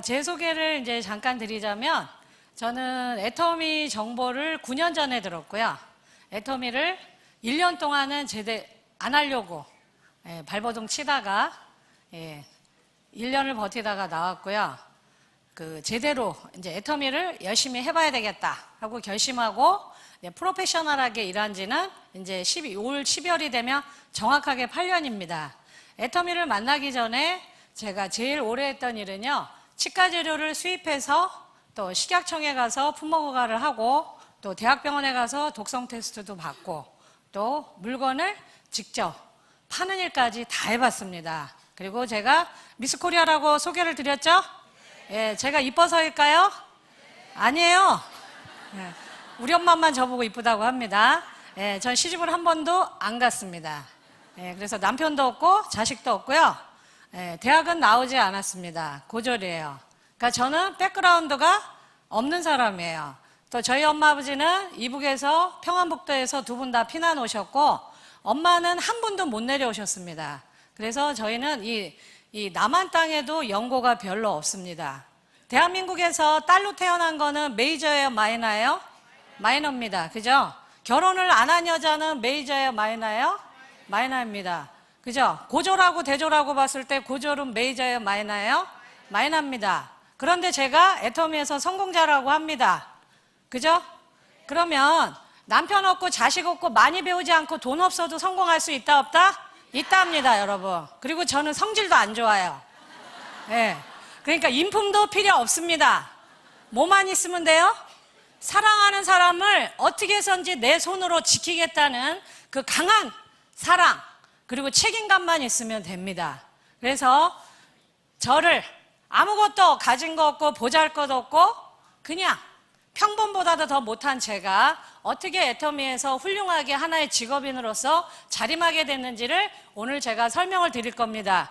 제 소개를 이제 잠깐 드리자면, 저는 애터미 정보를 9년 전에 들었고요. 애터미를 1년 동안은 제대 안 하려고 발버둥 치다가 1년을 버티다가 나왔고요. 제대로 이제 애터미를 열심히 해봐야 되겠다 하고 결심하고 프로페셔널하게 일한 지는 이제 올 12월이 되면 정확하게 8년입니다. 애터미를 만나기 전에 제가 제일 오래 했던 일은요, 치과 재료를 수입해서 또 식약청에 가서 품목허가를 하고 또 대학병원에 가서 독성 테스트도 받고 또 물건을 직접 파는 일까지 다 해봤습니다. 그리고 제가 미스코리아라고 소개를 드렸죠? 예, 제가 이뻐서일까요? 아니에요. 예, 우리 엄마만 저보고 이쁘다고 합니다. 예, 전 시집을 한 번도 안 갔습니다. 예, 그래서 남편도 없고 자식도 없고요. 예, 대학은 나오지 않았습니다. 고졸이에요. 그러니까 저는 백그라운드가 없는 사람이에요. 또 저희 엄마 아버지는 이북에서 평안북도에서 두 분 다 피난 오셨고 엄마는 한 분도 못 내려오셨습니다. 그래서 저희는 이 남한 땅에도 연고가 별로 없습니다. 대한민국에서 딸로 태어난 거는 메이저예요, 마이너예요? 마이너입니다. 그죠? 결혼을 안 한 여자는 메이저예요, 마이너예요? 마이너입니다. 그죠? 고졸하고 대졸하고 봤을 때 고졸은 메이저예요, 마이너예요? 마이너입니다. 그런데 제가 애터미에서 성공자라고 합니다. 그죠? 그러면 남편 없고 자식 없고 많이 배우지 않고 돈 없어도 성공할 수 있다 없다? 있답니다, 여러분. 그리고 저는 성질도 안 좋아요. 예. 그러니까 인품도 필요 없습니다. 뭐만 있으면 돼요? 사랑하는 사람을 어떻게 해서든지 내 손으로 지키겠다는 그 강한 사랑, 그리고 책임감만 있으면 됩니다. 그래서 저를 아무것도 가진 거 없고 보잘것 없고 그냥 평범보다도 더 못한 제가 어떻게 애터미에서 훌륭하게 하나의 직업인으로서 자림하게 됐는지를 오늘 제가 설명을 드릴 겁니다.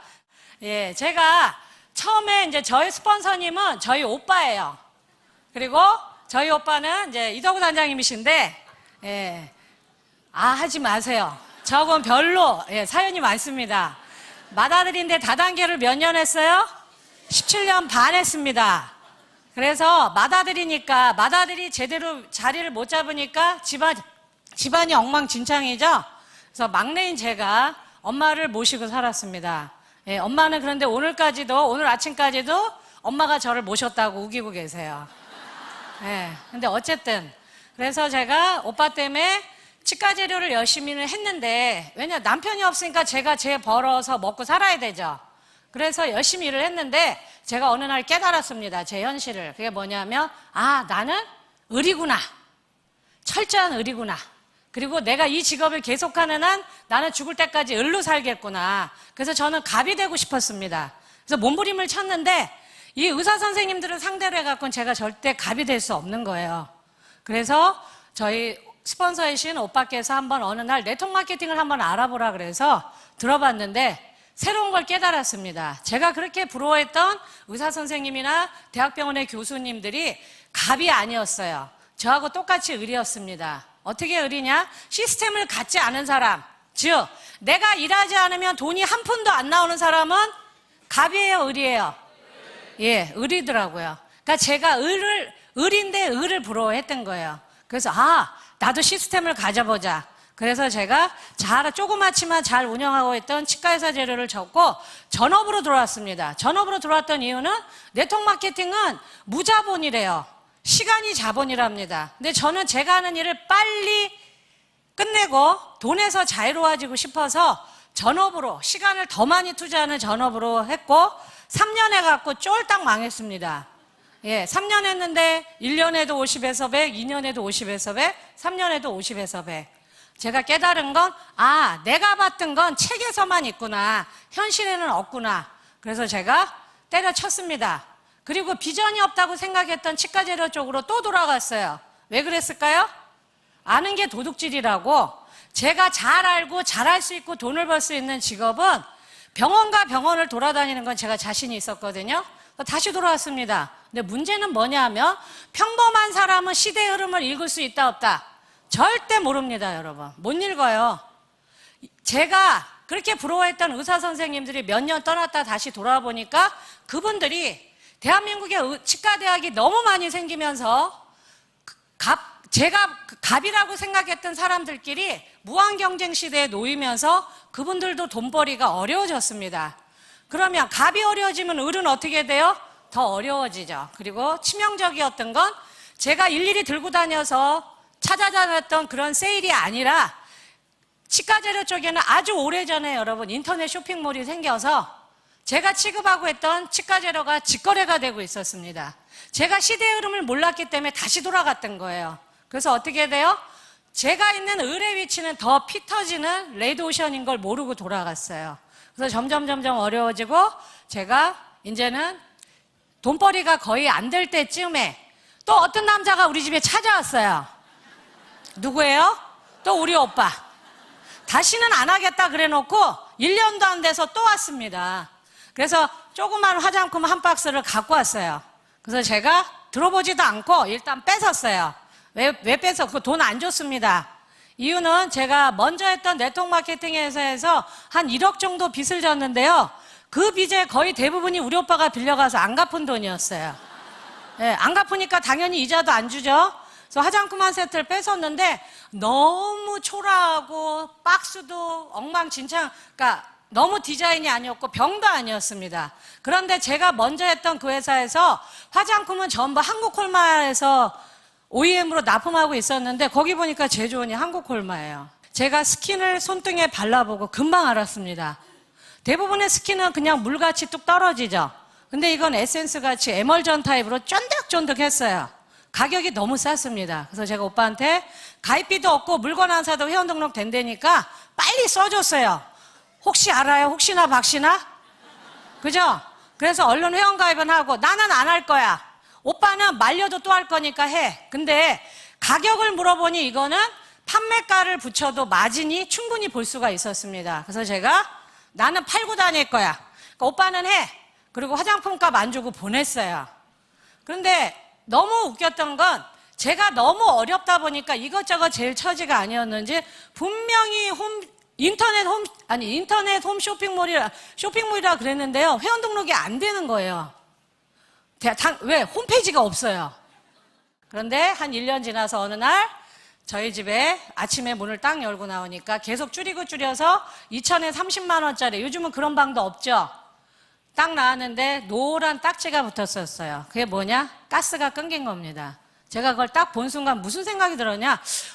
예, 제가 처음에 이제 저희 스폰서님은 저희 오빠예요. 그리고 저희 오빠는 이제 이덕우 단장님이신데, 예, 하지 마세요. 저건 별로 사연이 많습니다. 맏아들인데 다단계를 몇 년 했어요? 17년 반 했습니다. 그래서 맏아들이 제대로 자리를 못 잡으니까 집안이 엉망진창이죠. 그래서 막내인 제가 엄마를 모시고 살았습니다. 예, 엄마는 그런데 오늘 아침까지도 엄마가 저를 모셨다고 우기고 계세요. 예, 근데 어쨌든 그래서 제가 오빠 때문에 치과 재료를 열심히는 했는데, 왜냐 남편이 없으니까 제가 벌어서 먹고 살아야 되죠. 그래서 열심히 일을 했는데 제가 어느 날 깨달았습니다. 제 현실을. 그게 뭐냐면 나는 을이구나. 철저한 을이구나. 그리고 내가 이 직업을 계속하는 한 나는 죽을 때까지 을로 살겠구나. 그래서 저는 갑이 되고 싶었습니다. 그래서 몸부림을 쳤는데 이 의사 선생님들을 상대로 해갖고는 제가 절대 갑이 될 수 없는 거예요. 그래서 저희 스폰서이신 오빠께서 한번 어느 날 네트워크 마케팅을 한번 알아보라 그래서 들어봤는데 새로운 걸 깨달았습니다. 제가 그렇게 부러워했던 의사 선생님이나 대학병원의 교수님들이 갑이 아니었어요. 저하고 똑같이 을이었습니다. 어떻게 을이냐? 시스템을 갖지 않은 사람, 즉 내가 일하지 않으면 돈이 한 푼도 안 나오는 사람은 갑이에요, 을이에요? 예, 을이더라고요. 그러니까 제가 을인데 을을 부러워했던 거예요. 그래서 나도 시스템을 가져보자. 그래서 제가 조그맣지만 잘 운영하고 있던 치과의사 재료를 접고 전업으로 들어왔습니다. 전업으로 들어왔던 이유는 네트워크 마케팅은 무자본이래요. 시간이 자본이랍니다. 근데 저는 제가 하는 일을 빨리 끝내고 돈에서 자유로워지고 싶어서 전업으로 시간을 더 많이 투자하는 전업으로 했고 3년 해갖고 쫄딱 망했습니다. 예, 3년 했는데 1년에도 50에서 100, 2년에도 50에서 100, 3년에도 50에서 100. 제가 깨달은 건 내가 봤던 건 책에서만 있구나. 현실에는 없구나. 그래서 제가 때려쳤습니다. 그리고 비전이 없다고 생각했던 치과 재료 쪽으로 또 돌아갔어요. 왜 그랬을까요? 아는 게 도둑질이라고. 제가 잘 알고 잘할 수 있고 돈을 벌 수 있는 직업은 병원과 병원을 돌아다니는 건 제가 자신이 있었거든요. 다시 돌아왔습니다. 근데 문제는 뭐냐 하면 평범한 사람은 시대의 흐름을 읽을 수 있다 없다? 절대 모릅니다, 여러분. 못 읽어요. 제가 그렇게 부러워했던 의사 선생님들이 몇 년 떠났다 다시 돌아보니까 그분들이 대한민국에 치과대학이 너무 많이 생기면서 제가 갑이라고 생각했던 사람들끼리 무한경쟁 시대에 놓이면서 그분들도 돈벌이가 어려워졌습니다. 그러면 갑이 어려워지면 을은 어떻게 돼요? 더 어려워지죠. 그리고 치명적이었던 건 제가 일일이 들고 다녀서 찾아다녔던 그런 세일이 아니라 치과재료 쪽에는 아주 오래전에 여러분 인터넷 쇼핑몰이 생겨서 제가 취급하고 했던 치과재료가 직거래가 되고 있었습니다. 제가 시대의 흐름을 몰랐기 때문에 다시 돌아갔던 거예요. 그래서 어떻게 돼요? 제가 있는 을의 위치는 더 피 터지는 레드오션인 걸 모르고 돌아갔어요. 그래서 점점 어려워지고 제가 이제는 돈벌이가 거의 안 될 때쯤에 또 어떤 남자가 우리 집에 찾아왔어요. 누구예요? 또 우리 오빠. 다시는 안 하겠다 그래 놓고 1년도 안 돼서 또 왔습니다. 그래서 조그만 화장품 한 박스를 갖고 왔어요. 그래서 제가 들어보지도 않고 일단 뺏었어요. 왜 뺏어? 그 돈 안 줬습니다. 이유는 제가 먼저 했던 네트워크 마케팅 회사에서 한 1억 정도 빚을 졌는데요. 그 빚의 거의 대부분이 우리 오빠가 빌려가서 안 갚은 돈이었어요. 네, 안 갚으니까 당연히 이자도 안 주죠. 그래서 화장품 한 세트를 뺏었는데 너무 초라하고 박스도 엉망진창, 그러니까 너무 디자인이 아니었고 병도 아니었습니다. 그런데 제가 먼저 했던 그 회사에서 화장품은 전부 한국콜마에서 OEM으로 납품하고 있었는데 거기 보니까 제조원이 한국콜마예요. 제가 스킨을 손등에 발라보고 금방 알았습니다. 대부분의 스킨은 그냥 물같이 뚝 떨어지죠. 근데 이건 에센스같이 에멀전 타입으로 쫀득쫀득했어요. 가격이 너무 쌌습니다. 그래서 제가 오빠한테 가입비도 없고 물건 안 사도 회원 등록 된다니까 빨리 써줬어요. 혹시 알아요? 혹시나 박시나? 그죠? 그래서 얼른 회원 가입은 하고 나는 안 할 거야. 오빠는 말려도 또 할 거니까 해. 근데 가격을 물어보니 이거는 판매가를 붙여도 마진이 충분히 볼 수가 있었습니다. 그래서 제가 나는 팔고 다닐 거야. 그러니까 오빠는 해. 그리고 화장품값 안 주고 보냈어요. 그런데 너무 웃겼던 건 제가 너무 어렵다 보니까 이것저것 제일 처지가 아니었는지 분명히 인터넷 홈 쇼핑몰이라 그랬는데요. 회원 등록이 안 되는 거예요. 왜? 홈페이지가 없어요. 그런데 한 1년 지나서 어느 날 저희 집에 아침에 문을 딱 열고 나오니까 계속 줄여서 2,000에 30만 원짜리, 요즘은 그런 방도 없죠. 딱 나왔는데 노란 딱지가 붙었었어요. 그게 뭐냐? 가스가 끊긴 겁니다. 제가 그걸 딱 본 순간 무슨 생각이 들었냐?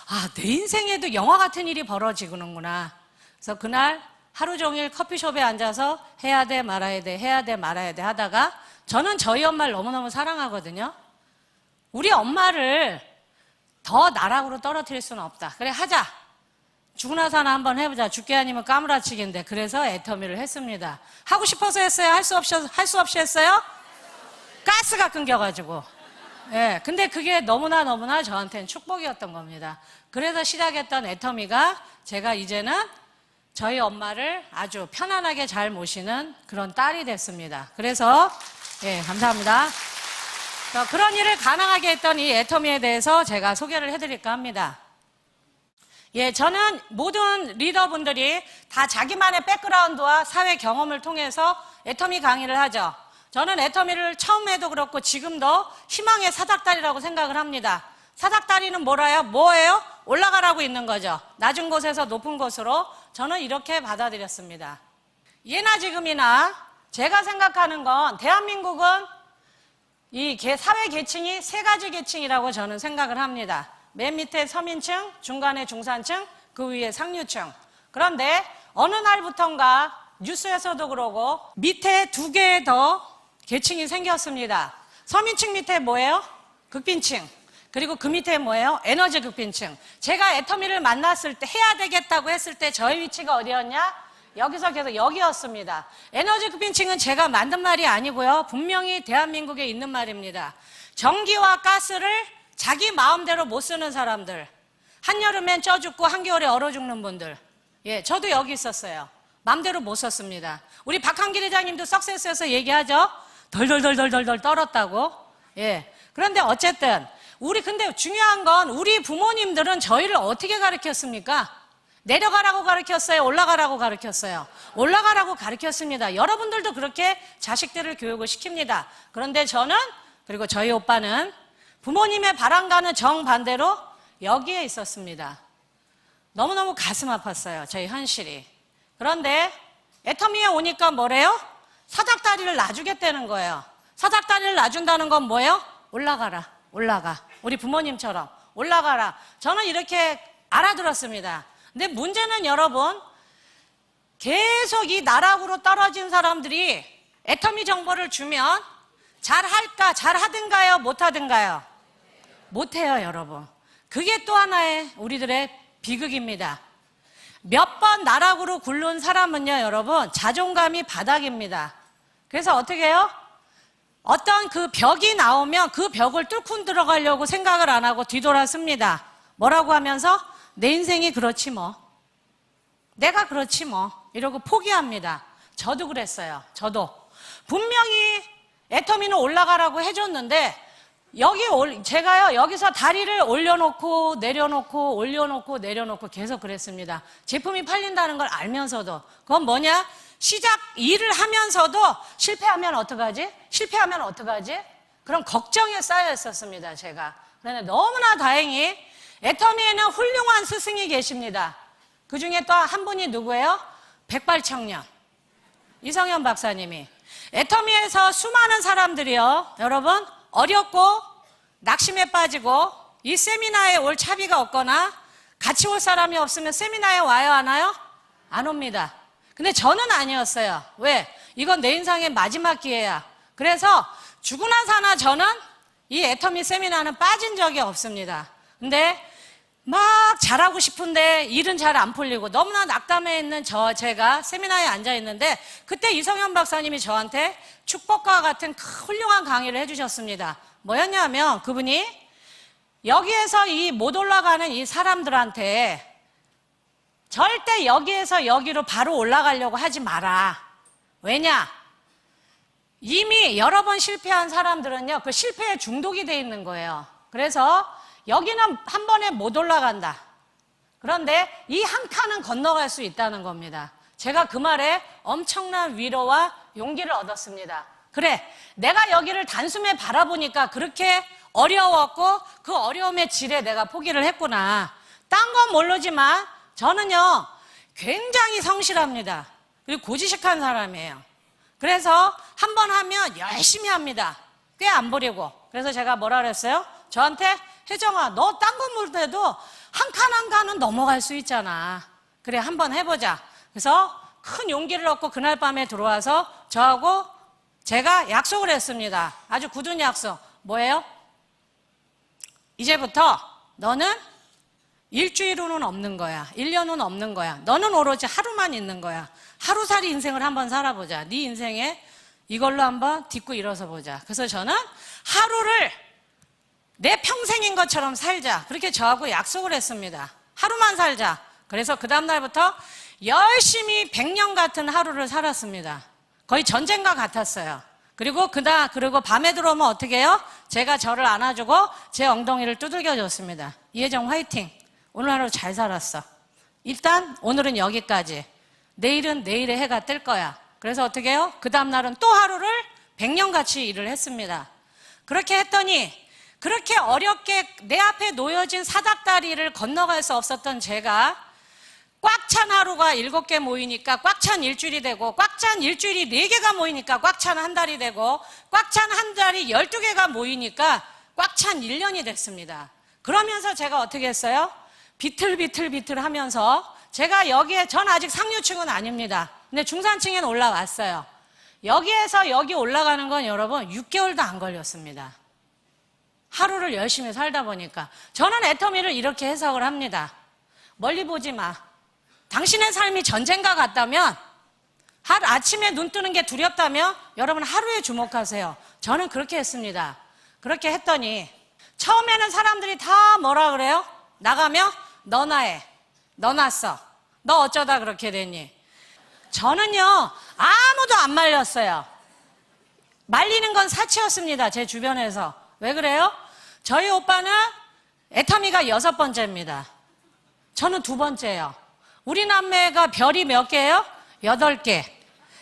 아, 내 인생에도 영화 같은 일이 벌어지는구나. 그래서 그날 하루 종일 커피숍에 앉아서 해야 돼 말아야 돼 하다가 저는 저희 엄마를 너무너무 사랑하거든요. 우리 엄마를 더 나락으로 떨어뜨릴 수는 없다. 그래, 하자. 죽고 나서 하나 한번 해보자. 죽게 아니면 까무라치기인데. 그래서 애터미를 했습니다. 하고 싶어서 했어요? 할 수 없이 했어요? 가스가 끊겨가지고. 예, 근데 그게 너무나 저한테는 축복이었던 겁니다. 그래서 시작했던 애터미가 제가 이제는 저희 엄마를 아주 편안하게 잘 모시는 그런 딸이 됐습니다. 그래서 예, 감사합니다. 그런 일을 가능하게 했던 이 애터미에 대해서 제가 소개를 해드릴까 합니다. 예, 저는 모든 리더분들이 다 자기만의 백그라운드와 사회 경험을 통해서 애터미 강의를 하죠. 저는 애터미를 처음에도 그렇고 지금도 희망의 사닥다리라고 생각을 합니다. 사닥다리는 뭐예요? 올라가라고 있는 거죠. 낮은 곳에서 높은 곳으로 저는 이렇게 받아들였습니다. 예나 지금이나 제가 생각하는 건 대한민국은 이 사회 계층이 세 가지 계층이라고 저는 생각을 합니다. 맨 밑에 서민층, 중간에 중산층, 그 위에 상류층. 그런데 어느 날부턴가 뉴스에서도 그러고 밑에 두 개 더 계층이 생겼습니다. 서민층 밑에 뭐예요? 극빈층. 그리고 그 밑에 뭐예요? 에너지 극빈층. 제가 애터미를 만났을 때 해야 되겠다고 했을 때 저희 위치가 어디였냐? 여기서 계속 여기였습니다. 에너지 급빈층은 제가 만든 말이 아니고요. 분명히 대한민국에 있는 말입니다. 전기와 가스를 자기 마음대로 못 쓰는 사람들. 한여름엔 쪄 죽고 한겨울에 얼어 죽는 분들. 예, 저도 여기 있었어요. 마음대로 못 썼습니다. 우리 박한길 회장님도 석세스에서 얘기하죠. 덜덜덜덜덜 떨었다고. 예. 그런데 어쨌든 근데 중요한 건 우리 부모님들은 저희를 어떻게 가르쳤습니까? 내려가라고 가르쳤어요? 올라가라고 가르쳤어요? 올라가라고 가르쳤습니다. 여러분들도 그렇게 자식들을 교육을 시킵니다. 그런데 저는, 그리고 저희 오빠는 부모님의 바람과는 정반대로 여기에 있었습니다. 너무너무 가슴 아팠어요. 저희 현실이. 그런데 애터미에 오니까 뭐래요? 사닥다리를 놔주겠다는 거예요. 사닥다리를 놔준다는 건 뭐예요? 올라가라, 올라가. 우리 부모님처럼 올라가라. 저는 이렇게 알아들었습니다. 근데 문제는 여러분, 계속 이 나락으로 떨어진 사람들이 애터미 정보를 주면 잘할까, 잘하든가요, 못하든가요? 못해요, 여러분. 그게 또 하나의 우리들의 비극입니다. 몇 번 나락으로 굴른 사람은요, 여러분, 자존감이 바닥입니다. 그래서 어떻게 해요? 어떤 그 벽이 나오면 그 벽을 뚫고 들어가려고 생각을 안 하고 뒤돌아섭니다. 뭐라고 하면서? 내 인생이 그렇지 뭐. 내가 그렇지 뭐. 이러고 포기합니다. 저도 그랬어요. 저도. 분명히 애터미는 올라가라고 해줬는데 제가요 여기서 다리를 올려놓고 내려놓고 올려놓고 내려놓고 계속 그랬습니다. 제품이 팔린다는 걸 알면서도. 그건 뭐냐? 시작 일을 하면서도 실패하면 어떡하지? 실패하면 어떡하지? 그런 걱정에 쌓여 있었습니다. 제가. 그런데 너무나 다행히 애터미에는 훌륭한 스승이 계십니다. 그 중에 또 한 분이 누구예요? 백발청년 이성현 박사님이. 애터미에서 수많은 사람들이요, 여러분, 어렵고 낙심에 빠지고 이 세미나에 올 차비가 없거나 같이 올 사람이 없으면 세미나에 와요, 안 와요? 안 옵니다. 근데 저는 아니었어요. 왜? 이건 내 인생의 마지막 기회야. 그래서 죽으나 사나 저는 이 애터미 세미나는 빠진 적이 없습니다. 근데 막 잘하고 싶은데 일은 잘 안 풀리고 너무나 낙담해 있는 제가 세미나에 앉아 있는데 그때 이성현 박사님이 저한테 축복과 같은 훌륭한 강의를 해주셨습니다. 뭐였냐면 그분이 여기에서 이 못 올라가는 이 사람들한테 절대 여기에서 여기로 바로 올라가려고 하지 마라. 왜냐? 이미 여러 번 실패한 사람들은요, 그 실패에 중독이 돼 있는 거예요. 그래서 여기는 한 번에 못 올라간다. 그런데 이 한 칸은 건너갈 수 있다는 겁니다. 제가 그 말에 엄청난 위로와 용기를 얻었습니다. 그래, 내가 여기를 단숨에 바라보니까 그렇게 어려웠고 그 어려움의 질에 내가 포기를 했구나. 딴 건 모르지만 저는요 굉장히 성실합니다. 그리고 고지식한 사람이에요. 그래서 한 번 하면 열심히 합니다. 꽤 안 버리고. 그래서 제가 뭐라 그랬어요? 저한테 혜정아, 너 딴 건 모르더라도 한 칸 한 칸은 넘어갈 수 있잖아. 그래, 한번 해보자. 그래서 큰 용기를 얻고 그날 밤에 들어와서 저하고 제가 약속을 했습니다. 아주 굳은 약속. 뭐예요? 이제부터 너는 일주일은 없는 거야. 1년은 없는 거야. 너는 오로지 하루만 있는 거야. 하루살이 인생을 한번 살아보자. 네 인생에 이걸로 한번 딛고 일어서 보자. 그래서 저는 하루를 내 평생인 것처럼 살자. 그렇게 저하고 약속을 했습니다. 하루만 살자. 그래서 그 다음날부터 열심히 100년 같은 하루를 살았습니다. 거의 전쟁과 같았어요. 그리고 밤에 들어오면 어떻게 해요? 제가 저를 안아주고 제 엉덩이를 두들겨 줬습니다. 이혜정 화이팅. 오늘 하루 잘 살았어. 일단 오늘은 여기까지. 내일은 내일의 해가 뜰 거야. 그래서 어떻게 해요? 그 다음날은 또 하루를 100년같이 일을 했습니다. 그렇게 했더니 그렇게 어렵게 내 앞에 놓여진 사닥다리를 건너갈 수 없었던 제가 꽉 찬 하루가 7개 모이니까 꽉 찬 일주일이 되고 꽉 찬 일주일이 4개가 모이니까 꽉 찬 한 달이 되고 꽉 찬 한 달이 12개가 모이니까 꽉 찬 1년이 됐습니다. 그러면서 제가 어떻게 했어요? 비틀비틀 하면서 제가 여기에, 전 아직 상류층은 아닙니다. 근데 중산층엔 올라왔어요. 여기에서 여기 올라가는 건 여러분 6개월도 안 걸렸습니다. 하루를 열심히 살다 보니까. 저는 애터미를 이렇게 해석을 합니다. 멀리 보지 마. 당신의 삶이 전쟁과 같다면, 아침에 눈 뜨는 게 두렵다면 여러분 하루에 주목하세요. 저는 그렇게 했습니다. 그렇게 했더니 처음에는 사람들이 다 뭐라 그래요? 나가면 너나 해. 너 났어. 너 어쩌다 그렇게 됐니? 저는요 아무도 안 말렸어요. 말리는 건 사치였습니다. 제 주변에서. 왜 그래요? 저희 오빠는 애터미가 6번째입니다. 저는 2번째예요. 우리 남매가 별이 몇 개예요? 8개.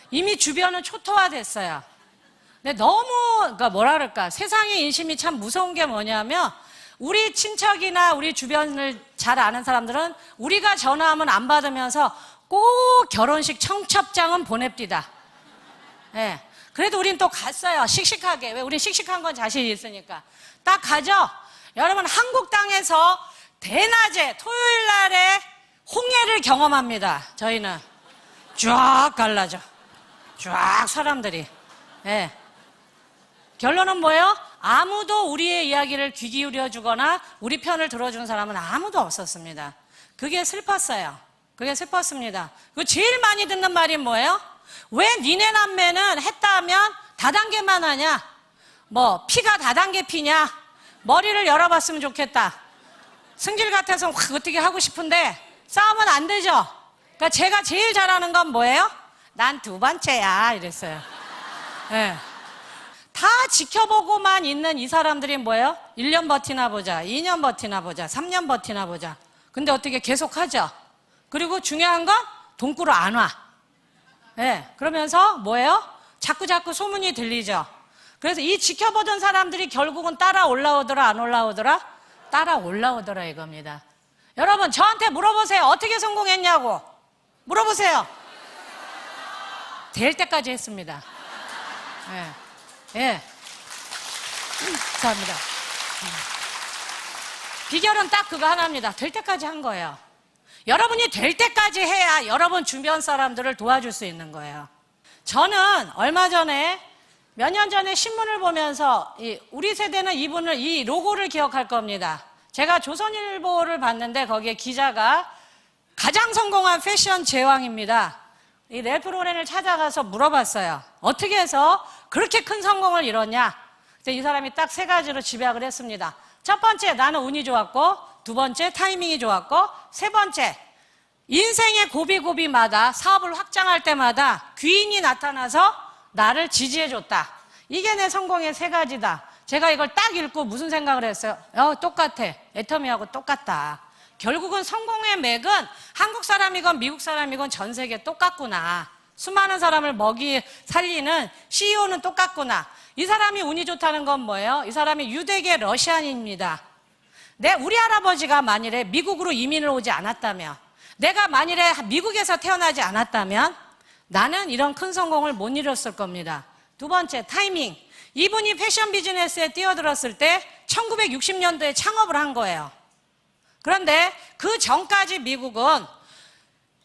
이미 주변은 초토화됐어요. 근데 너무, 그러니까 뭐라 그럴까, 세상의 인심이 참 무서운 게 뭐냐면, 우리 친척이나 우리 주변을 잘 아는 사람들은 우리가 전화하면 안 받으면서 꼭 결혼식 청첩장은 보냅디다. 예. 그래도 우린 또 갔어요. 씩씩하게. 왜? 우린 씩씩한 건 자신이 있으니까. 딱 가죠? 여러분, 한국 땅에서 대낮에 토요일 날에 홍해를 경험합니다. 저희는. 쫙 갈라져. 쫙 사람들이. 예. 결론은 뭐예요? 아무도 우리의 이야기를 귀 기울여 주거나 우리 편을 들어주는 사람은 아무도 없었습니다. 그게 슬펐어요. 그게 슬펐습니다. 그 제일 많이 듣는 말이 뭐예요? 왜 니네 남매는 했다 하면 다단계만 하냐? 뭐 피가 다단계 피냐? 머리를 열어봤으면 좋겠다. 승질 같아서 확 어떻게 하고 싶은데 싸우면 안 되죠. 그러니까 제가 제일 잘하는 건 뭐예요? 난 2번째야 이랬어요. 네. 다 지켜보고만 있는 이 사람들이 뭐예요? 1년 버티나 보자, 2년 버티나 보자, 3년 버티나 보자. 근데 어떻게 계속 하죠? 그리고 중요한 건 돈꾸러 안 와. 네. 그러면서 뭐예요? 자꾸 소문이 들리죠. 그래서 이 지켜보던 사람들이 결국은 따라 올라오더라, 안 올라오더라? 따라 올라오더라 이겁니다. 여러분, 저한테 물어보세요. 어떻게 성공했냐고. 물어보세요. 될 때까지 했습니다. 예. 예. 감사합니다. 비결은 딱 그거 하나입니다. 될 때까지 한 거예요. 여러분이 될 때까지 해야 여러분 주변 사람들을 도와줄 수 있는 거예요. 저는 얼마 전에 몇 년 전에 신문을 보면서 우리 세대는 이분을 이 로고를 기억할 겁니다. 제가 조선일보를 봤는데 거기에 기자가 가장 성공한 패션 제왕입니다. 이 래프 로렌을 찾아가서 물어봤어요. 어떻게 해서 그렇게 큰 성공을 이뤘냐? 이 사람이 딱 3가지로 집약을 했습니다. 첫 번째, 나는 운이 좋았고, 2번째, 타이밍이 좋았고, 3번째, 인생의 고비고비마다 사업을 확장할 때마다 귀인이 나타나서 나를 지지해줬다. 이게 내 성공의 3가지다. 제가 이걸 딱 읽고 무슨 생각을 했어요? 똑같아. 애터미하고 똑같다. 결국은 성공의 맥은 한국 사람이건 미국 사람이건 전 세계 똑같구나. 수많은 사람을 살리는 CEO는 똑같구나. 이 사람이 운이 좋다는 건 뭐예요? 이 사람이 유대계 러시안입니다. 우리 할아버지가 만일에 미국으로 이민을 오지 않았다면, 내가 만일에 미국에서 태어나지 않았다면 나는 이런 큰 성공을 못 이뤘을 겁니다. 2번째, 타이밍. 이분이 패션 비즈니스에 뛰어들었을 때 1960년도에 창업을 한 거예요. 그런데 그 전까지 미국은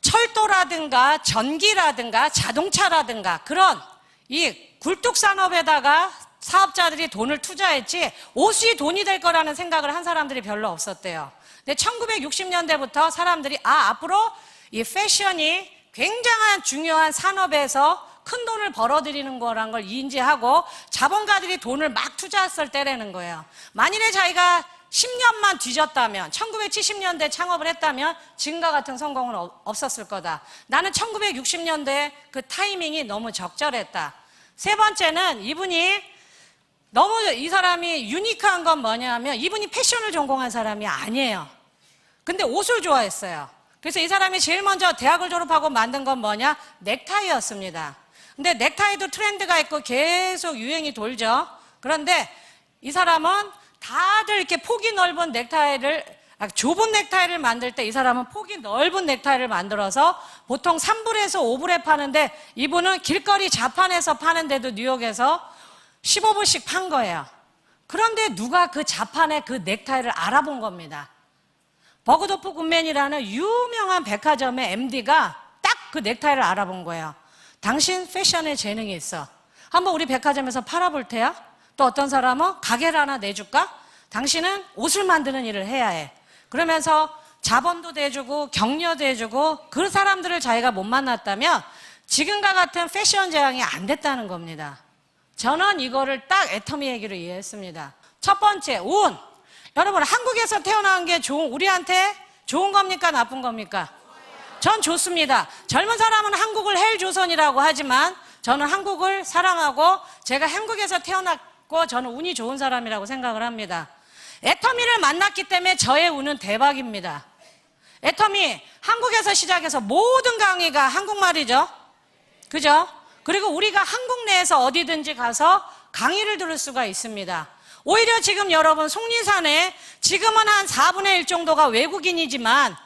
철도라든가 전기라든가 자동차라든가 그런 이 굴뚝산업에다가 사업자들이 돈을 투자했지 옷이 돈이 될 거라는 생각을 한 사람들이 별로 없었대요. 근데 1960년대부터 사람들이 앞으로 이 패션이 굉장한 중요한 산업에서 큰 돈을 벌어들이는 거란 걸 인지하고 자본가들이 돈을 막 투자했을 때라는 거예요. 만일에 자기가 10년만 뒤졌다면, 1970년대 창업을 했다면 지금과 같은 성공은 없었을 거다. 나는 1960년대 그 타이밍이 너무 적절했다. 3번째는 이 사람이 유니크한 건 뭐냐면 이분이 패션을 전공한 사람이 아니에요. 근데 옷을 좋아했어요. 그래서 이 사람이 제일 먼저 대학을 졸업하고 만든 건 뭐냐? 넥타이였습니다. 근데 넥타이도 트렌드가 있고 계속 유행이 돌죠. 그런데 이 사람은 다들 이렇게 폭이 넓은 좁은 넥타이를 만들 때 이 사람은 폭이 넓은 넥타이를 만들어서 보통 3불에서 5불에 파는데 이분은 길거리 자판에서 파는데도 뉴욕에서 15불씩 판 거예요. 그런데 누가 그 자판의 그 넥타이를 알아본 겁니다. 버그도프 굿맨이라는 유명한 백화점의 MD가 딱 그 넥타이를 알아본 거예요. 당신 패션에 재능이 있어. 한번 우리 백화점에서 팔아볼 테야? 또 어떤 사람은 가게를 하나 내줄까? 당신은 옷을 만드는 일을 해야 해. 그러면서 자본도 대주고 격려도 해주고 그 사람들을 자기가 못 만났다면 지금과 같은 패션 제왕이 안 됐다는 겁니다. 저는 이거를 딱 애터미 얘기로 이해했습니다. 첫 번째, 운. 여러분, 한국에서 태어난 게 우리한테 좋은 겁니까? 나쁜 겁니까? 전 좋습니다. 젊은 사람은 한국을 헬조선이라고 하지만 저는 한국을 사랑하고 제가 한국에서 태어났고 저는 운이 좋은 사람이라고 생각을 합니다. 애터미를 만났기 때문에 저의 운은 대박입니다. 애터미 한국에서 시작해서 모든 강의가 한국말이죠. 그죠? 그리고 우리가 한국 내에서 어디든지 가서 강의를 들을 수가 있습니다. 오히려 지금 여러분 속리산에 지금은 한 4분의 1 정도가 외국인이지만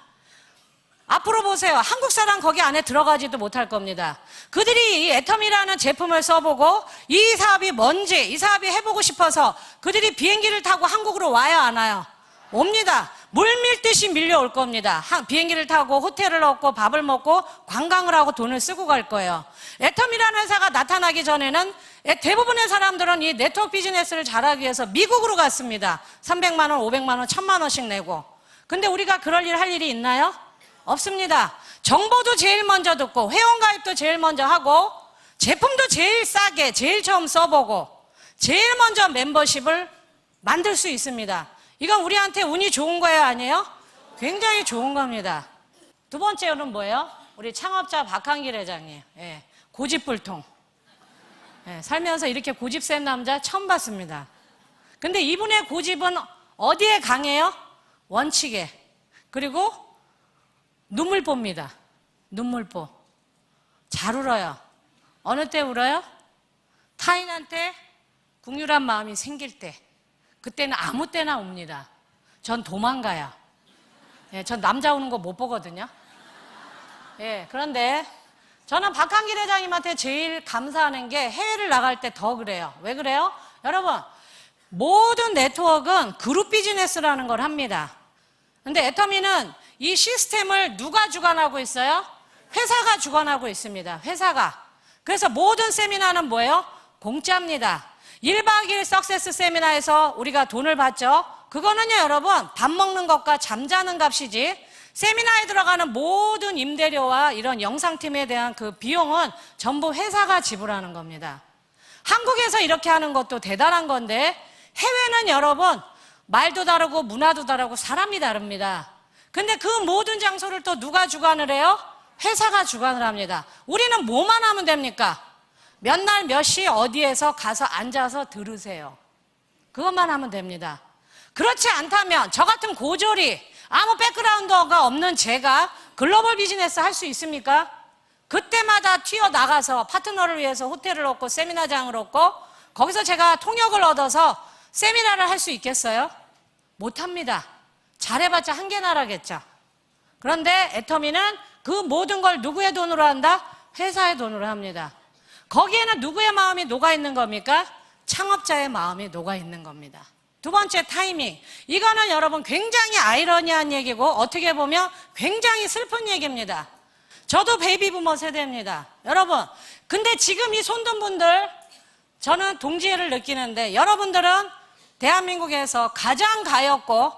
앞으로 보세요. 한국 사람 거기 안에 들어가지도 못할 겁니다. 그들이 이 애터미라는 제품을 써보고 이 사업이 뭔지, 이 사업이 해보고 싶어서 그들이 비행기를 타고 한국으로 와야 안 와요? 옵니다. 물밀듯이 밀려올 겁니다. 비행기를 타고 호텔을 얻고 밥을 먹고 관광을 하고 돈을 쓰고 갈 거예요. 애터미라는 회사가 나타나기 전에는 대부분의 사람들은 이 네트워크 비즈니스를 잘하기 위해서 미국으로 갔습니다. 300만 원, 500만 원, 1000만 원씩 내고. 근데 우리가 그럴 일 할 일이 있나요? 없습니다. 정보도 제일 먼저 듣고 회원가입도 제일 먼저 하고 제품도 제일 싸게 제일 처음 써보고 제일 먼저 멤버십을 만들 수 있습니다. 이건 우리한테 운이 좋은 거예요, 아니에요? 굉장히 좋은 겁니다. 두 번째는 뭐예요? 우리 창업자 박한길 회장님. 예, 고집불통. 예, 살면서 이렇게 고집 센 남자 처음 봤습니다. 근데 이분의 고집은 어디에 강해요? 원칙에. 그리고 눈물보입니다. 눈물보. 잘 울어요. 어느 때 울어요? 타인한테 국률한 마음이 생길 때. 그때는 아무 때나 웁니다. 전 도망가요. 예, 전 남자 우는 거 못 보거든요. 예, 그런데 저는 박한길 회장님한테 제일 감사하는 게 해외를 나갈 때 더 그래요. 왜 그래요? 여러분, 모든 네트워크는 그룹 비즈니스라는 걸 합니다. 근데 애터미는 이 시스템을 누가 주관하고 있어요? 회사가 주관하고 있습니다. 회사가. 그래서 모든 세미나는 뭐예요? 공짜입니다. 1박 2일 석세스 세미나에서 우리가 돈을 받죠. 그거는요 여러분 밥 먹는 것과 잠자는 값이지 세미나에 들어가는 모든 임대료와 이런 영상팀에 대한 그 비용은 전부 회사가 지불하는 겁니다. 한국에서 이렇게 하는 것도 대단한 건데 해외는 여러분 말도 다르고 문화도 다르고 사람이 다릅니다. 근데 그 모든 장소를 또 누가 주관을 해요? 회사가 주관을 합니다. 우리는 뭐만 하면 됩니까? 몇 날 몇 시 어디에서 가서 앉아서 들으세요. 그것만 하면 됩니다. 그렇지 않다면 저 같은 고졸이 아무 백그라운드가 없는 제가 글로벌 비즈니스 할 수 있습니까? 그때마다 튀어나가서 파트너를 위해서 호텔을 얻고 세미나장을 얻고 거기서 제가 통역을 얻어서 세미나를 할 수 있겠어요? 못합니다. 잘해봤자 한 개 나라겠죠. 그런데 애터미는 그 모든 걸 누구의 돈으로 한다? 회사의 돈으로 합니다. 거기에는 누구의 마음이 녹아있는 겁니까? 창업자의 마음이 녹아있는 겁니다. 두 번째 타이밍. 이거는 여러분 굉장히 아이러니한 얘기고 어떻게 보면 굉장히 슬픈 얘기입니다. 저도 베이비부머 세대입니다. 여러분, 근데 지금 이 손든 분들 저는 동지애를 느끼는데 여러분들은 대한민국에서 가장 가엾고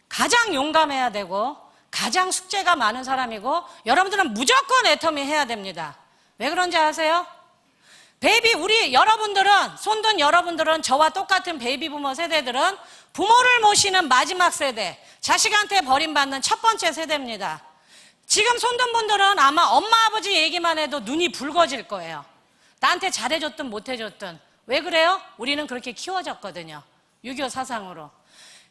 가장 용감해야 되고 가장 숙제가 많은 사람이고 여러분들은 무조건 애터미 해야 됩니다. 왜 그런지 아세요? 우리 여러분들은 손든 여러분들은 저와 똑같은 베이비부머 세대들은 부모를 모시는 마지막 세대, 자식한테 버림받는 첫 번째 세대입니다. 지금 손든 분들은 아마 엄마 아버지 얘기만 해도 눈이 붉어질 거예요. 나한테 잘해줬든 못해줬든. 왜 그래요? 우리는 그렇게 키워졌거든요. 6.25 사상으로.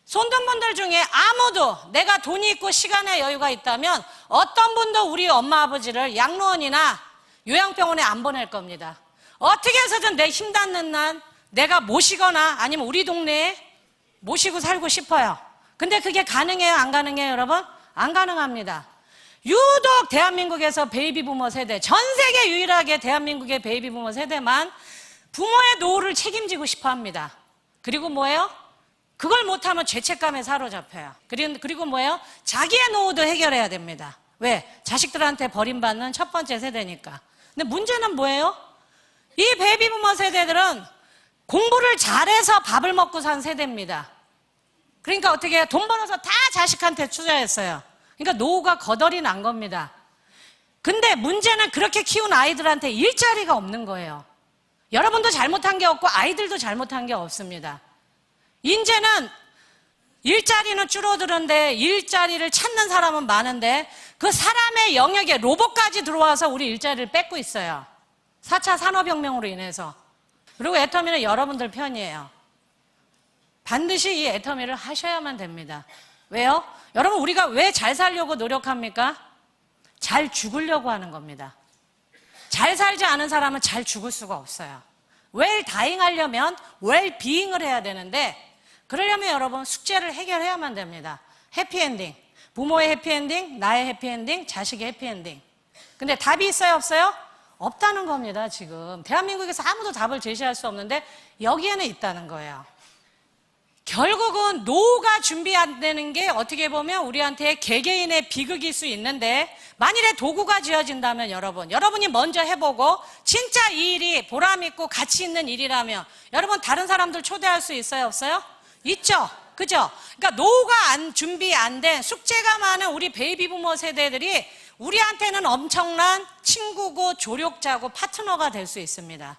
손든 분들 중에 아무도 내가 돈이 있고 시간의 여유가 있다면 어떤 분도 우리 엄마 아버지를 양로원이나 요양병원에 안 보낼 겁니다. 어떻게 해서든 내 힘 닿는 날 내가 모시거나 아니면 우리 동네에 모시고 살고 싶어요. 근데 그게 가능해요? 안 가능해요, 여러분? 안 가능합니다. 유독 대한민국에서 베이비부머 세대, 전 세계 유일하게 대한민국의 베이비부머 세대만 부모의 노후를 책임지고 싶어 합니다. 그리고 뭐예요? 그걸 못하면 죄책감에 사로잡혀요. 그리고 뭐예요? 자기의 노후도 해결해야 됩니다. 왜? 자식들한테 버림받는 첫 번째 세대니까. 근데 문제는 뭐예요? 이 베이비부머 세대들은 공부를 잘해서 밥을 먹고 산 세대입니다. 그러니까 어떻게 해요? 돈 벌어서 다 자식한테 투자했어요. 그러니까 노후가 거덜이 난 겁니다. 근데 문제는 그렇게 키운 아이들한테 일자리가 없는 거예요. 여러분도 잘못한 게 없고 아이들도 잘못한 게 없습니다. 이제는 일자리는 줄어드는데 일자리를 찾는 사람은 많은데 그 사람의 영역에 로봇까지 들어와서 우리 일자리를 뺏고 있어요. 4차 산업혁명으로 인해서. 그리고 애터미는 여러분들 편이에요. 반드시 이 애터미를 하셔야만 됩니다. 왜요? 여러분, 우리가 왜 잘 살려고 노력합니까? 잘 죽으려고 하는 겁니다. 잘 살지 않은 사람은 잘 죽을 수가 없어요. 웰 다잉 하려면 웰 비잉을 해야 되는데, 그러려면 여러분 숙제를 해결해야만 됩니다. 해피엔딩. 부모의 해피엔딩, 나의 해피엔딩, 자식의 해피엔딩. 근데 답이 있어요, 없어요? 없다는 겁니다, 지금. 대한민국에서 아무도 답을 제시할 수 없는데 여기에는 있다는 거예요. 결국은 노후가 준비 안 되는 게 어떻게 보면 우리한테 개개인의 비극일 수 있는데, 만일에 도구가 지어진다면 여러분이 먼저 해보고 진짜 이 일이 보람있고 가치 있는 일이라면 여러분 다른 사람들 초대할 수 있어요, 없어요? 있죠? 그죠? 그러니까 노후가 준비 안 된 숙제가 많은 우리 베이비 부모 세대들이 우리한테는 엄청난 친구고 조력자고 파트너가 될 수 있습니다.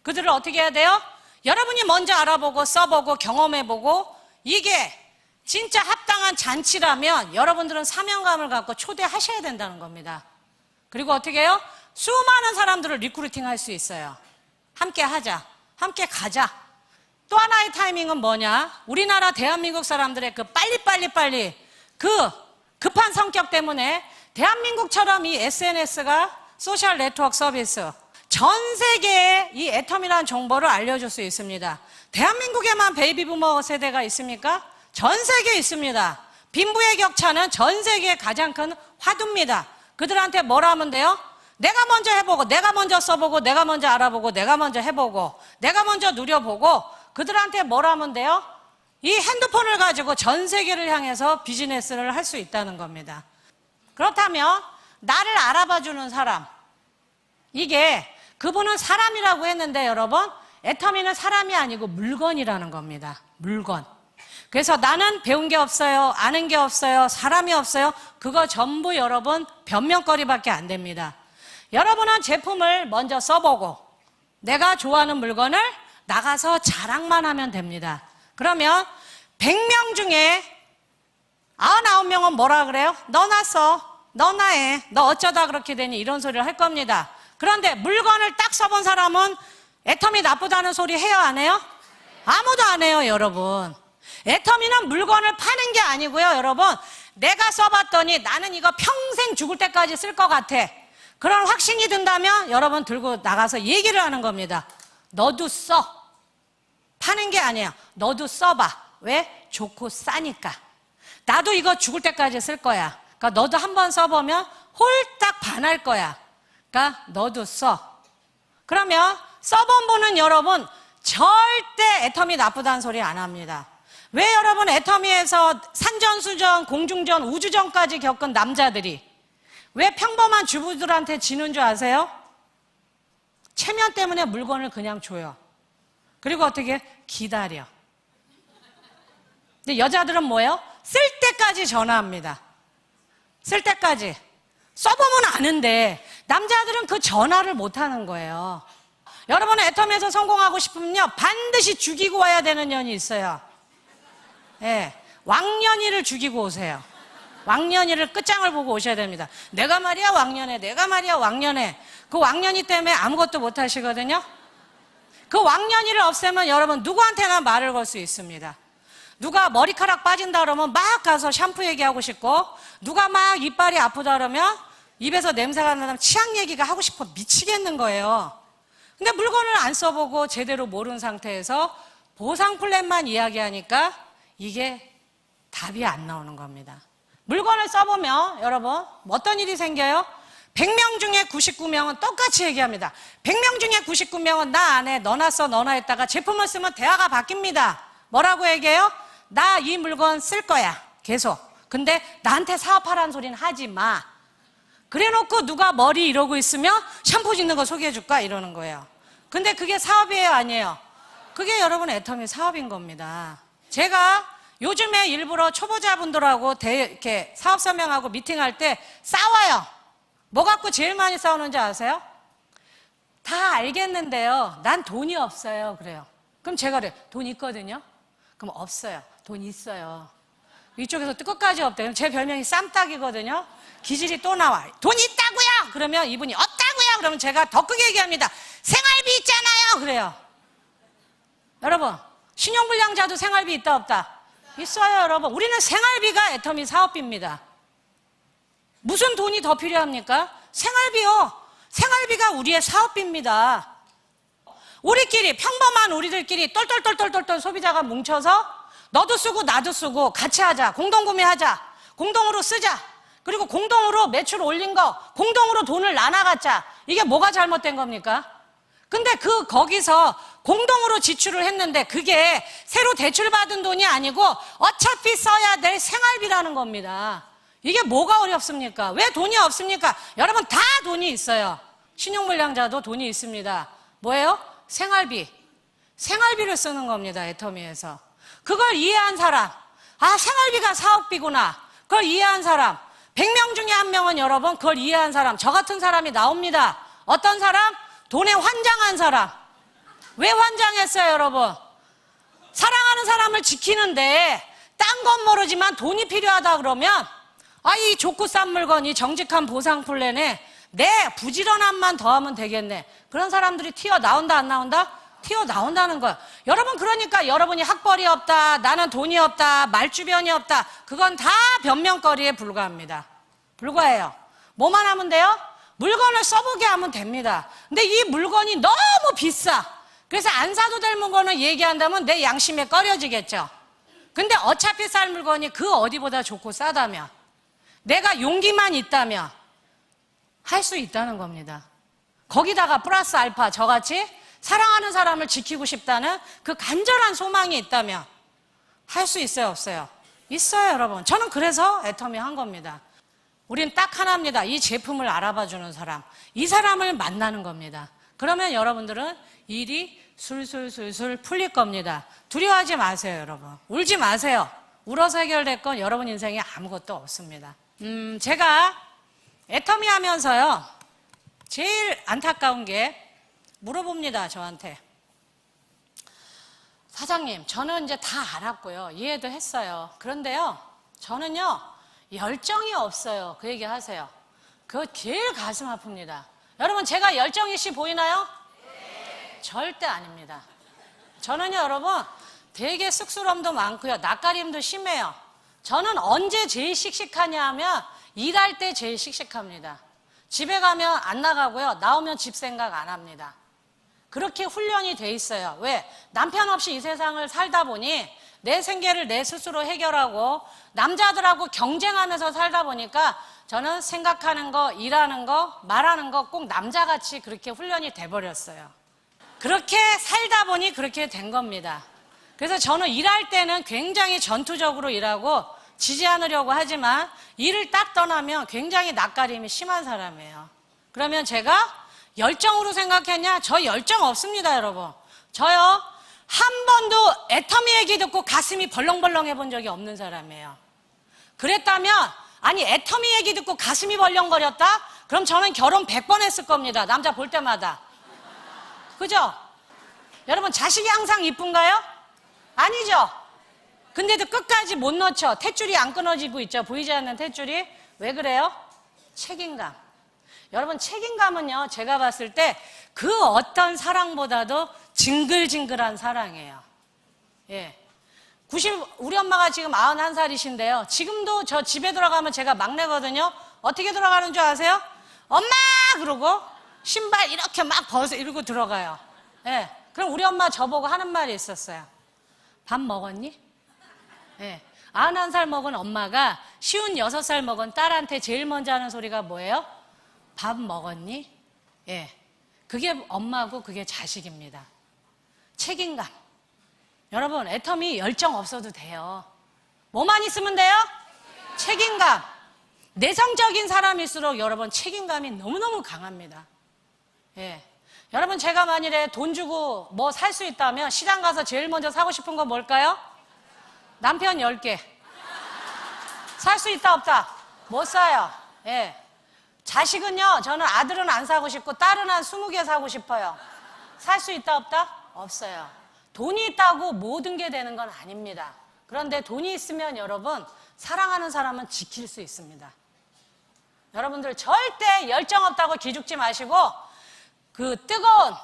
그들을 어떻게 해야 돼요? 여러분이 먼저 알아보고 써보고 경험해보고 이게 진짜 합당한 잔치라면 여러분들은 사명감을 갖고 초대하셔야 된다는 겁니다. 그리고 어떻게 해요? 수많은 사람들을 리크루팅 할 수 있어요. 함께 하자. 함께 가자. 또 하나의 타이밍은 뭐냐? 우리나라 대한민국 사람들의 그 빨리 그 급한 성격 때문에 대한민국처럼 이 SNS가 소셜 네트워크 서비스 전 세계에 이 애텀이라는 정보를 알려줄 수 있습니다. 대한민국에만 베이비 부머 세대가 있습니까? 전 세계에 있습니다. 빈부의 격차는 전 세계의 가장 큰 화두입니다. 그들한테 뭐라 하면 돼요? 내가 먼저 해보고, 내가 먼저 써보고, 내가 먼저 알아보고, 내가 먼저 해보고, 내가 먼저 누려보고, 그들한테 뭐라 하면 돼요? 이 핸드폰을 가지고 전 세계를 향해서 비즈니스를 할 수 있다는 겁니다. 그렇다면 나를 알아봐주는 사람, 이게 그분은 사람이라고 했는데 여러분, 애터미는 사람이 아니고 물건이라는 겁니다. 물건. 그래서 나는 배운 게 없어요, 아는 게 없어요, 사람이 없어요, 그거 전부 여러분 변명거리밖에 안 됩니다. 여러분은 제품을 먼저 써보고 내가 좋아하는 물건을 나가서 자랑만 하면 됩니다. 그러면 100명 중에 99명은 뭐라 그래요? 너나 써, 너나 해, 너 어쩌다 그렇게 되니, 이런 소리를 할 겁니다. 그런데 물건을 딱 써본 사람은 애터미 나쁘다는 소리 해요, 안 해요? 아무도 안 해요, 여러분. 애터미는 물건을 파는 게 아니고요, 여러분. 내가 써봤더니 나는 이거 평생 죽을 때까지 쓸 것 같아. 그런 확신이 든다면 여러분 들고 나가서 얘기를 하는 겁니다. 너도 써. 파는 게 아니에요. 너도 써봐. 왜? 좋고 싸니까. 나도 이거 죽을 때까지 쓸 거야. 그러니까 너도 한번 써보면 홀딱 반할 거야. 그러니까 너도 써. 그러면 써본 분은 여러분 절대 애터미 나쁘다는 소리 안 합니다. 왜 여러분 애터미에서 산전수전, 공중전, 우주전까지 겪은 남자들이 왜 평범한 주부들한테 지는 줄 아세요? 체면 때문에 물건을 그냥 줘요. 그리고 어떻게? 기다려. 근데 여자들은 뭐예요? 쓸 때까지 전화합니다. 쓸 때까지. 써보면 아는데 남자들은 그 전화를 못하는 거예요. 여러분 애터미에서 성공하고 싶으면요 반드시 죽이고 와야 되는 년이 있어요. 예, 왕년이를 죽이고 오세요. 왕년이를 끝장을 보고 오셔야 됩니다. 내가 말이야 왕년에, 내가 말이야 왕년에. 그 왕년이 때문에 아무것도 못 하시거든요. 그 왕년이를 없애면 여러분 누구한테나 말을 걸 수 있습니다. 누가 머리카락 빠진다 그러면 막 가서 샴푸 얘기하고 싶고, 누가 막 이빨이 아프다 그러면 입에서 냄새가 나면 치약 얘기가 하고 싶어 미치겠는 거예요. 근데 물건을 안 써보고 제대로 모르는 상태에서 보상 플랜만 이야기하니까 이게 답이 안 나오는 겁니다. 물건을 써보면 여러분 어떤 일이 생겨요? 100명 중에 99명은 똑같이 얘기합니다. 100명 중에 99명은 나 안 해, 너나 써, 너나 했다가 제품을 쓰면 대화가 바뀝니다. 뭐라고 얘기해요? 나 이 물건 쓸 거야, 계속. 근데 나한테 사업하라는 소리는 하지 마. 그래놓고 누가 머리 이러고 있으면 샴푸 짓는 거 소개해줄까? 이러는 거예요. 근데 그게 사업이에요, 아니에요? 그게 여러분 애터미 사업인 겁니다. 제가 요즘에 일부러 초보자분들하고 이렇게 사업 설명하고 미팅할 때 싸워요. 뭐 갖고 제일 많이 싸우는지 아세요? 다 알겠는데요, 난 돈이 없어요. 그래요. 그럼 제가 그래요. 돈 있거든요? 그럼 없어요. 돈 있어요. 이쪽에서 끝까지 없대요. 제 별명이 쌈딱이거든요. 기질이 또 나와. 돈 있다고요? 그러면 이분이 없다고요? 그러면 제가 더 크게 얘기합니다. 생활비 있잖아요. 그래요. 여러분, 신용불량자도 생활비 있다 없다? 있어요, 여러분. 우리는 생활비가 애터미 사업비입니다. 무슨 돈이 더 필요합니까? 생활비요. 생활비가 우리의 사업비입니다. 우리끼리, 평범한 우리들끼리 똘똘똘똘똘 소비자가 뭉쳐서 너도 쓰고 나도 쓰고 같이 하자. 공동구매하자. 공동으로 쓰자. 그리고 공동으로 매출 올린 거 공동으로 돈을 나눠갖자. 이게 뭐가 잘못된 겁니까? 근데 거기서 공동으로 지출을 했는데 그게 새로 대출받은 돈이 아니고 어차피 써야 될 생활비라는 겁니다. 이게 뭐가 어렵습니까? 왜 돈이 없습니까? 여러분 다 돈이 있어요. 신용불량자도 돈이 있습니다. 뭐예요? 생활비. 생활비를 쓰는 겁니다. 애터미에서. 그걸 이해한 사람. 아, 생활비가 사업비구나. 그걸 이해한 사람. 100명 중에 한 명은 여러분 그걸 이해한 사람. 저 같은 사람이 나옵니다. 어떤 사람? 돈에 환장한 사람. 왜 환장했어요, 여러분? 사랑하는 사람을 지키는데 딴 건 모르지만 돈이 필요하다 그러면 이 좋고 싼 물건, 이 정직한 보상 플랜에 내 부지런함만 더하면 되겠네. 그런 사람들이 튀어나온다 안 나온다? 튀어나온다는 거야. 여러분 그러니까 여러분이 학벌이 없다, 나는 돈이 없다, 말주변이 없다. 그건 다 변명거리에 불과합니다. 불과해요. 뭐만 하면 돼요? 물건을 써보게 하면 됩니다. 근데 이 물건이 너무 비싸. 그래서 안 사도 될 물건을 얘기한다면 내 양심에 꺼려지겠죠. 근데 어차피 쌀 물건이 그 어디보다 좋고 싸다면, 내가 용기만 있다면 할 수 있다는 겁니다. 거기다가 플러스 알파 저같이 사랑하는 사람을 지키고 싶다는 그 간절한 소망이 있다면 할 수 있어요, 없어요? 있어요, 여러분. 저는 그래서 애터미 한 겁니다. 우린 딱 하나입니다. 이 제품을 알아봐주는 사람. 이 사람을 만나는 겁니다. 그러면 여러분들은 일이 술술술술 풀릴 겁니다. 두려워하지 마세요, 여러분. 울지 마세요. 울어서 해결될 건 여러분 인생에 아무것도 없습니다. 제가 애터미 하면서요, 제일 안타까운 게 물어봅니다, 저한테. 사장님, 저는 이제 다 알았고요. 이해도 했어요. 그런데요, 저는요, 열정이 없어요. 그 얘기 하세요. 그거 제일 가슴 아픕니다. 여러분, 제가 열정 있이 보이나요? 네. 절대 아닙니다. 저는요, 여러분, 되게 쑥스러움도 많고요. 낯가림도 심해요. 저는 언제 제일 씩씩하냐 하면 일할 때 제일 씩씩합니다. 집에 가면 안 나가고요. 나오면 집 생각 안 합니다. 그렇게 훈련이 돼 있어요. 왜? 남편 없이 이 세상을 살다 보니 내 생계를 내 스스로 해결하고 남자들하고 경쟁하면서 살다 보니까 저는 생각하는 거, 일하는 거, 말하는 거 꼭 남자같이 그렇게 훈련이 돼버렸어요. 그렇게 살다 보니 그렇게 된 겁니다. 그래서 저는 일할 때는 굉장히 전투적으로 일하고 지지 않으려고 하지만 일을 딱 떠나면 굉장히 낯가림이 심한 사람이에요. 그러면 제가 열정으로 생각했냐? 저 열정 없습니다, 여러분. 저요, 한 번도 애터미 얘기 듣고 가슴이 벌렁벌렁 해본 적이 없는 사람이에요. 그랬다면, 아니, 애터미 얘기 듣고 가슴이 벌렁거렸다? 그럼 저는 결혼 100번 했을 겁니다. 남자 볼 때마다. 그죠? 여러분, 자식이 항상 이쁜가요? 아니죠? 근데도 끝까지 못 놓죠. 탯줄이 안 끊어지고 있죠. 보이지 않는 탯줄이. 왜 그래요? 책임감. 여러분, 책임감은요, 제가 봤을 때 그 어떤 사랑보다도 징글징글한 사랑이에요. 예. 우리 엄마가 지금 91살이신데요. 지금도 저 집에 들어가면 제가 막내거든요. 어떻게 들어가는 줄 아세요? 엄마! 그러고 신발 이렇게 막 벗어 이러고 들어가요. 예. 그럼 우리 엄마 저보고 하는 말이 있었어요. 밥 먹었니? 예. 91살 먹은 엄마가 56살 먹은 딸한테 제일 먼저 하는 소리가 뭐예요? 밥 먹었니? 예. 그게 엄마고 그게 자식입니다. 책임감. 여러분, 애터미 열정 없어도 돼요. 뭐만 있으면 돼요? 책임감. 내성적인 사람일수록 여러분 책임감이 너무너무 강합니다. 예. 여러분, 제가 만일에 돈 주고 뭐 살 수 있다면 시장 가서 제일 먼저 사고 싶은 거 뭘까요? 남편 10개. 살 수 있다 없다? 못 사요. 예. 자식은요, 저는 아들은 안 사고 싶고 딸은 한 20개 사고 싶어요. 살 수 있다 없다? 없어요. 돈이 있다고 모든 게 되는 건 아닙니다. 그런데 돈이 있으면 여러분, 사랑하는 사람은 지킬 수 있습니다. 여러분들 절대 열정 없다고 기죽지 마시고 그 뜨거운,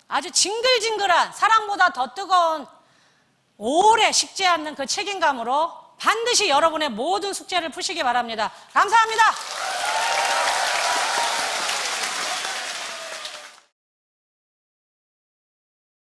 아주 징글징글한, 사랑보다 더 뜨거운 오래 식지 않는 그 책임감으로 반드시 여러분의 모든 숙제를 푸시기 바랍니다. 감사합니다.